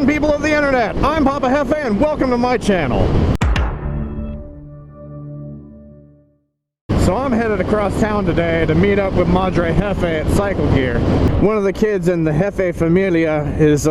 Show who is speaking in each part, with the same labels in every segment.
Speaker 1: again, people of the internet. I'm Papa Hefe and welcome to my channel. So I'm headed across town today to meet up with Madre Hefe at Cycle Gear. One of the kids in the Hefe familia is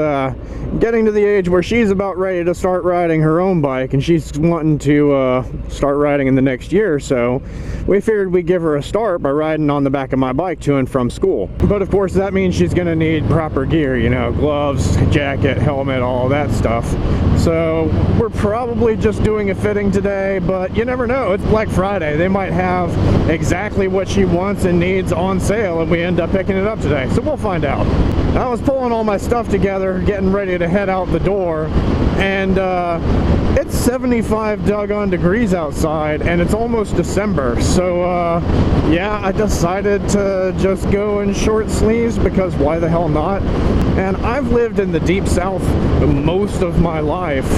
Speaker 1: getting to the age where she's about ready to start riding her own bike, and she's wanting to start riding in the next year or so. We figured we'd give her a start by riding on the back of my bike to and from school. But of course that means she's gonna need proper gear, you know, gloves, jacket, helmet, all that stuff. So we're probably just doing a fitting today, but you never know, it's Black Friday. They might have exactly what she wants and needs on sale and we end up picking it up today. So we'll find out. I was pulling all my stuff together, getting ready to head out the door, and it's 75 doggone degrees outside and it's almost December. So yeah, I decided to just go in short sleeves because why the hell not? And I've lived in the deep south most of my life,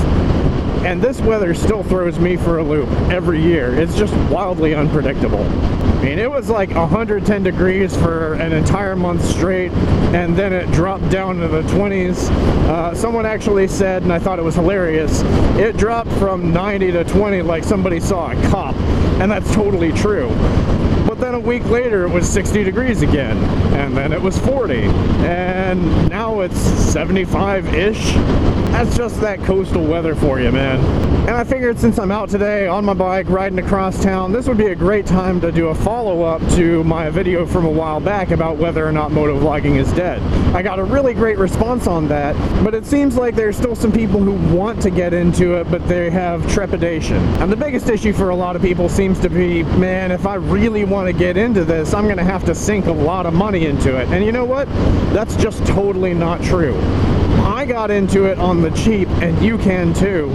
Speaker 1: and this weather still throws me for a loop every year. It's just wildly unpredictable. I mean, it was like 110 degrees for an entire month straight, and then it dropped down to the 20s. Someone actually said, and I thought it was hilarious, it dropped from 90 to 20 like somebody saw a cop, and that's totally true. But then a week later it was 60 degrees again, and then it was 40, and now it's 75-ish. That's just that coastal weather for you, man. And I figured since I'm out today on my bike riding across town, this would be a great time to do a follow-up to my video from a while back about whether or not motovlogging is dead. I got a really great response on that, but it seems like there's still some people who want to get into it, but they have trepidation. And the biggest issue for a lot of people seems to be, man, if I really want to get into this, I'm gonna have to sink a lot of money into it. And you know what? That's just totally not true. I got into it on the cheap, and you can too,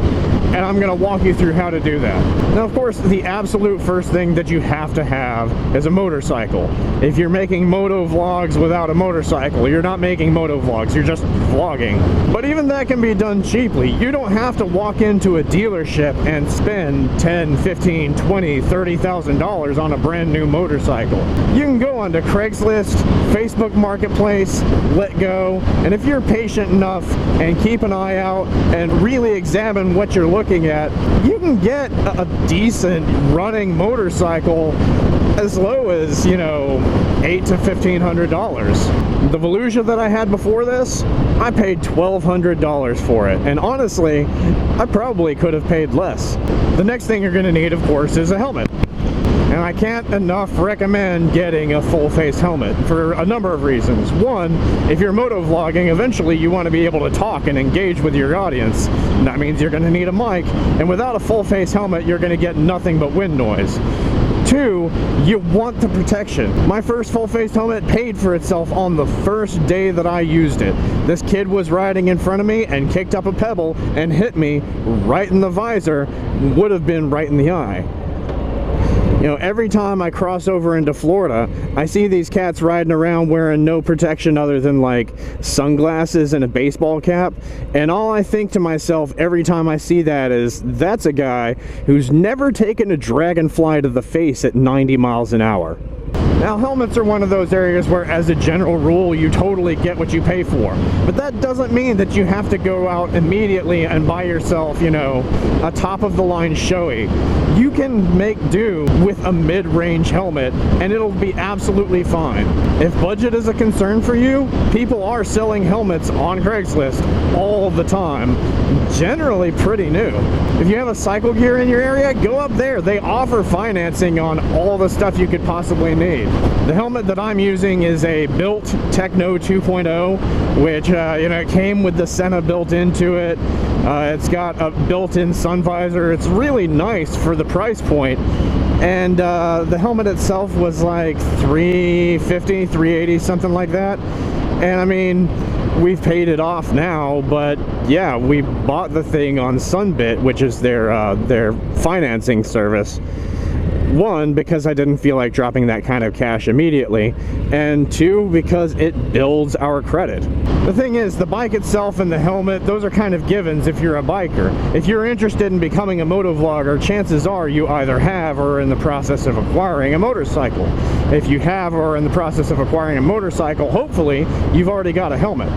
Speaker 1: and I'm going to walk you through how to do that. Now, of course, the absolute first thing that you have to have is a motorcycle. If you're making moto vlogs without a motorcycle, you're not making moto vlogs, you're just vlogging. But even that can be done cheaply. You don't have to walk into a dealership and spend $10, $15, $20, $30,000 on a brand new motorcycle. You can go onto Craigslist, Facebook Marketplace, Let Go, and if you're patient enough and keep an eye out and really examine what you're looking at, you can get a decent running motorcycle as low as, you know, $800 to $1,500. The Volusia that I had before this, I paid $1,200 for it, and honestly, I probably could have paid less. The next thing you're going to need, of course, is a helmet. And I can't enough recommend getting a full face helmet for a number of reasons. One, if you're motovlogging, eventually you want to be able to talk and engage with your audience. And that means you're going to need a mic, and without a full face helmet, you're going to get nothing but wind noise. Two, you want the protection. My first full face helmet paid for itself on the first day that I used it. This kid was riding in front of me and kicked up a pebble and hit me right in the visor, would have been right in the eye. You know, every time I cross over into Florida, I see these cats riding around wearing no protection other than like sunglasses and a baseball cap, and all I think to myself every time I see that is, that's a guy who's never taken a dragonfly to the face at 90 miles an hour. Now, helmets are one of those areas where, as a general rule, you totally get what you pay for. But that doesn't mean that you have to go out immediately and buy yourself, you know, a top-of-the-line Shoei. You can make do with a mid-range helmet, and it'll be absolutely fine. If budget is a concern for you, people are selling helmets on Craigslist all the time, generally pretty new. If you have a Cycle Gear in your area, go up there. They offer financing on all the stuff you could possibly need. The helmet that I'm using is a built Techno 2.0, which, you know, came with the Senna built into it. It's got a built-in sun visor. It's really nice for the price point. And the helmet itself was like $350, $380, something like that. And I mean, we've paid it off now, but yeah, we bought the thing on Sunbit, which is their financing service. One, because I didn't feel like dropping that kind of cash immediately, and two, because it builds our credit. The thing is, the bike itself and the helmet, those are kind of givens if you're a biker. If you're interested in becoming a motovlogger, chances are you either have or are in the process of acquiring a motorcycle. If you have or are in the process of acquiring a motorcycle, hopefully you've already got a helmet.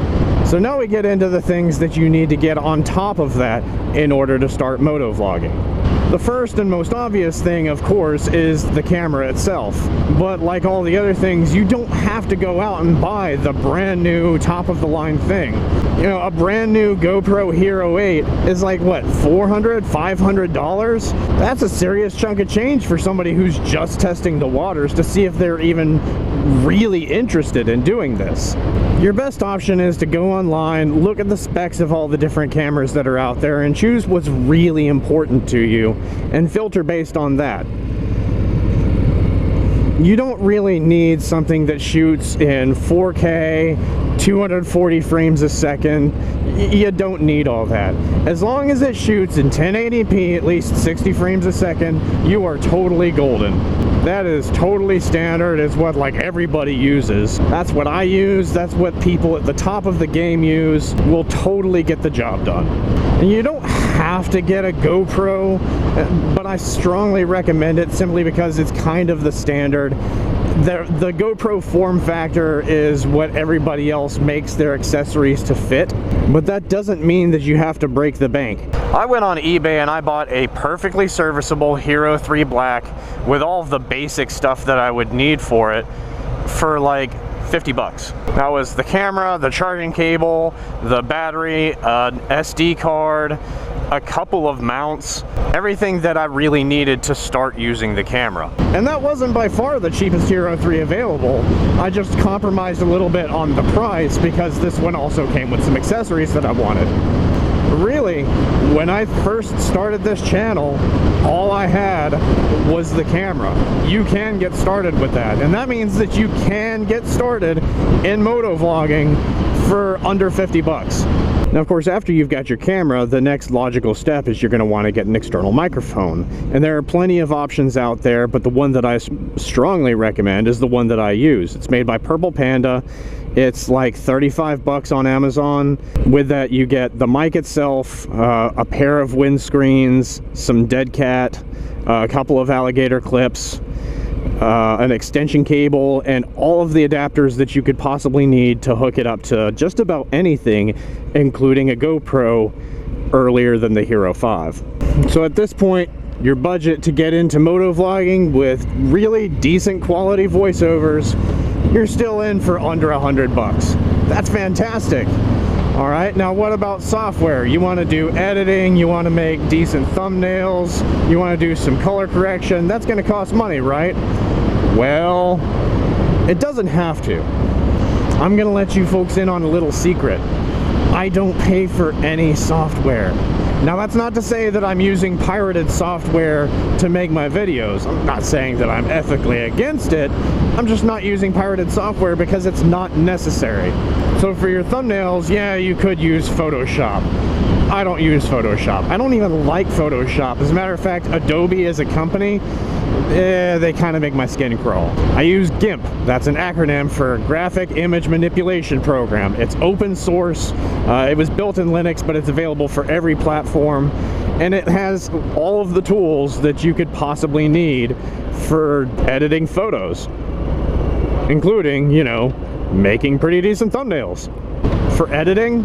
Speaker 1: So now we get into the things that you need to get on top of that in order to start motovlogging. The first and most obvious thing, of course, is the camera itself. But like all the other things, you don't have to go out and buy the brand new top-of-the-line thing. You know, a brand new GoPro Hero 8 is like, what, $400, $500? That's a serious chunk of change for somebody who's just testing the waters to see if they're even really interested in doing this. Your best option is to go online, look at the specs of all the different cameras that are out there, and choose what's really important to you, and filter based on that. You don't really need something that shoots in 4K, 240 frames a second. You don't need all that. As long as it shoots in 1080p, at least 60 frames a second, you are totally golden. That is totally standard. It's what like everybody uses. That's what I use. That's what people at the top of the game use. Will totally get the job done. And you don't have to get a GoPro, but I strongly recommend it simply because it's kind of the standard. The GoPro form factor is what everybody else makes their accessories to fit, but that doesn't mean that you have to break the bank. I went on eBay and I bought a perfectly serviceable Hero 3 Black with all of the basic stuff that I would need for it for like 50 bucks. That was the camera, the charging cable, the battery, an SD card, a couple of mounts, everything that I really needed to start using the camera. And that wasn't by far the cheapest Hero 3 available. I just compromised a little bit on the price because this one also came with some accessories that I wanted. Really, when I first started this channel, all I had was the camera. You can get started with that, and that means that you can get started in motovlogging for under 50 bucks. Now, of course, after you've got your camera, the next logical step is you're going to want to get an external microphone. And there are plenty of options out there, but the one that I strongly recommend is the one that I use. It's made by Purple Panda. It's like 35 bucks on Amazon. With that, you get the mic itself, a pair of windscreens, some dead cat, a couple of alligator clips, an extension cable, and all of the adapters that you could possibly need to hook it up to just about anything, including a GoPro earlier than the Hero 5. So at this point, your budget to get into motovlogging with really decent quality voiceovers, you're still in for under 100 bucks. That's fantastic. All right, now what about software? You want to do editing, you want to make decent thumbnails, you want to do some color correction. That's going to cost money, right? Well, it doesn't have to. I'm going to let you folks in on a little secret. I don't pay for any software. Now, that's not to say that I'm using pirated software to make my videos. I'm not saying that I'm ethically against it. I'm just not using pirated software because it's not necessary. So for your thumbnails, yeah, you could use Photoshop. I don't use Photoshop. I don't even like Photoshop. As a matter of fact, Adobe as a company, they kind of make my skin crawl. I use GIMP. That's an acronym for Graphic Image Manipulation Program. It's open source. It was built in Linux, but it's available for every platform. And it has all of the tools that you could possibly need for editing photos, including, you know, making pretty decent thumbnails. For editing,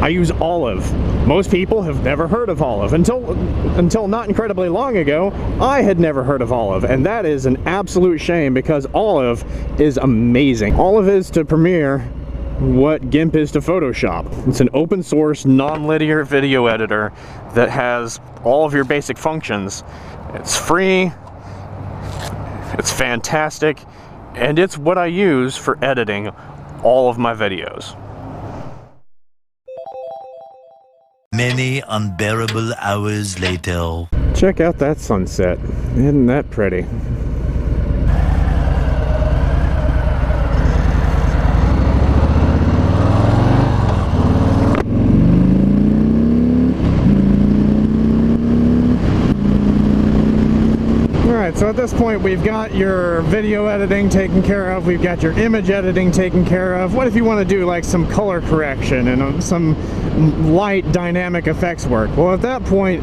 Speaker 1: I use Olive. Most people have never heard of Olive. Until not incredibly long ago, I had never heard of Olive, and that is an absolute shame because Olive is amazing. Olive is to Premiere what GIMP is to Photoshop. It's an open source, non-linear video editor that has all of your basic functions. It's free, it's fantastic, and it's what I use for editing all of my videos.
Speaker 2: Many unbearable hours later.
Speaker 1: Check out that sunset. Isn't that pretty? Alright, so at this point we've got your video editing taken care of, we've got your image editing taken care of. What if you want to do like some color correction and some light dynamic effects work? Well, at that point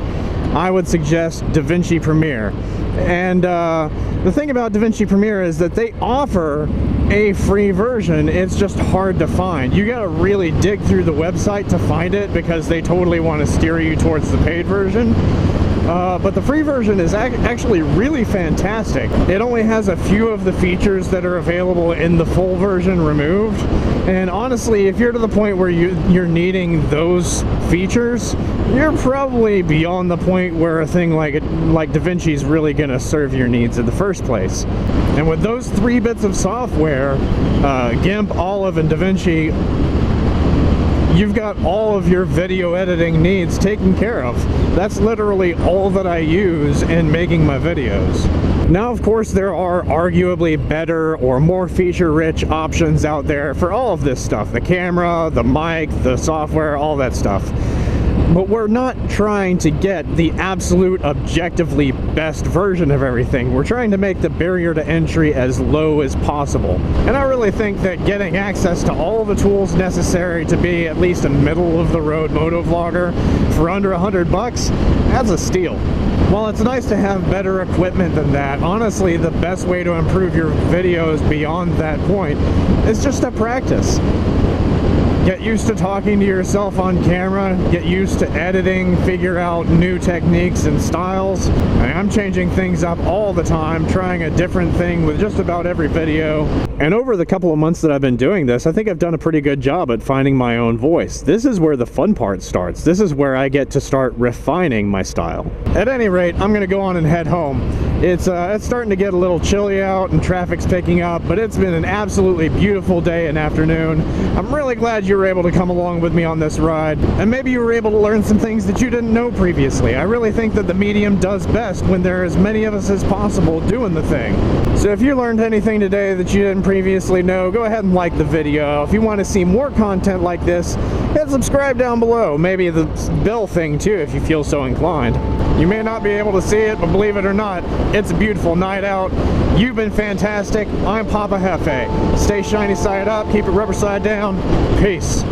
Speaker 1: I would suggest DaVinci Premiere. And the thing about DaVinci Premiere is that they offer a free version. It's just hard to find. You gotta really dig through the website to find it because they totally want to steer you towards the paid version. But the free version is actually really fantastic. It only has a few of the features that are available in the full version removed. And honestly, if you're to the point where you're needing those features, you're probably beyond the point where a thing like DaVinci is really going to serve your needs in the first place. And with those 3 bits of software, GIMP, Olive, and DaVinci, you've got all of your video editing needs taken care of. That's literally all that I use in making my videos. Now, of course, there are arguably better or more feature-rich options out there for all of this stuff. The camera, the mic, the software, all that stuff. But we're not trying to get the absolute objectively best version of everything. We're trying to make the barrier to entry as low as possible. And I really think that getting access to all the tools necessary to be at least a middle-of-the-road motovlogger for under $100, that's a steal. While it's nice to have better equipment than that, honestly, the best way to improve your videos beyond that point is just to practice. Get used to talking to yourself on camera, get used to editing, figure out new techniques and styles. I'm changing things up all the time, trying a different thing with just about every video. And over the couple of months that I've been doing this, I think I've done a pretty good job at finding my own voice. This is where the fun part starts. This is where I get to start refining my style. At any rate, I'm gonna go on and head home. It's starting to get a little chilly out and traffic's picking up, but it's been an absolutely beautiful day and afternoon. I'm really glad you were able to come along with me on this ride, and maybe you were able to learn some things that you didn't know previously. I really think that the medium does best when there are as many of us as possible doing the thing. So if you learned anything today that you didn't previously know, go ahead and like the video. If you want to see more content like this, hit subscribe down below. Maybe the bell thing too if you feel so inclined. You may not be able to see it, but believe it or not, it's a beautiful night out. You've been fantastic. I'm Papa Hefe. Stay shiny side up, keep it rubber side down. Peace.